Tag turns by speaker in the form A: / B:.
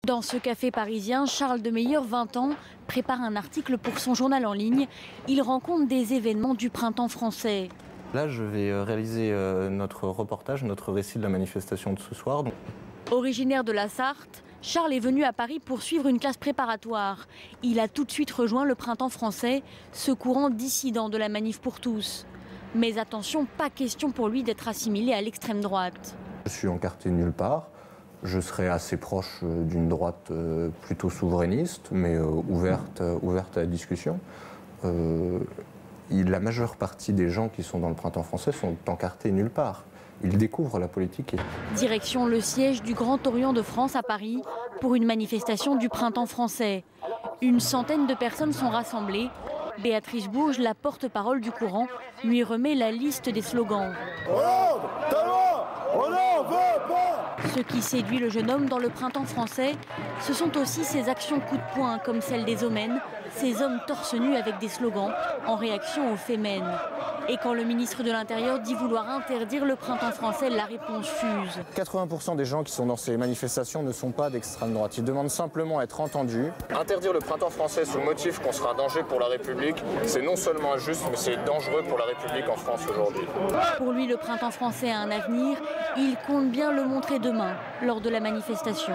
A: Dans ce café parisien, Charles de Meyer, 20 ans, prépare un article pour son journal en ligne. Il rencontre des événements du printemps français.
B: Là, je vais réaliser notre reportage, notre récit de la manifestation de ce soir.
A: Originaire de la Sarthe, Charles est venu à Paris pour suivre une classe préparatoire. Il a tout de suite rejoint le printemps français, ce courant dissident de la manif pour tous. Mais attention, pas question pour lui d'être assimilé à l'extrême droite.
B: Je suis encarté nulle part. Je serai assez proche d'une droite plutôt souverainiste, mais ouverte à la discussion. La majeure partie des gens qui sont dans le printemps français sont encartés nulle part. Ils découvrent la politique.
A: Direction le siège du Grand Orient de France à Paris pour une manifestation du printemps français. Une centaine de personnes sont rassemblées. Béatrice Bourges, la porte-parole du courant, lui remet la liste des slogans. Ce qui séduit le jeune homme dans le printemps français, ce sont aussi ses actions coup de poing comme celle des Omens, ces hommes torse nu avec des slogans en réaction aux Femen. Et quand le ministre de l'Intérieur dit vouloir interdire le printemps français, la réponse fuse.
C: 80% des gens qui sont dans ces manifestations ne sont pas d'extrême droite. Ils demandent simplement à être entendus. Interdire le printemps français sous le motif qu'on sera un danger pour la République, c'est non seulement injuste, mais c'est dangereux pour la République en France aujourd'hui.
A: Pour lui, le printemps français a un avenir. Il compte bien le montrer demain, lors de la manifestation.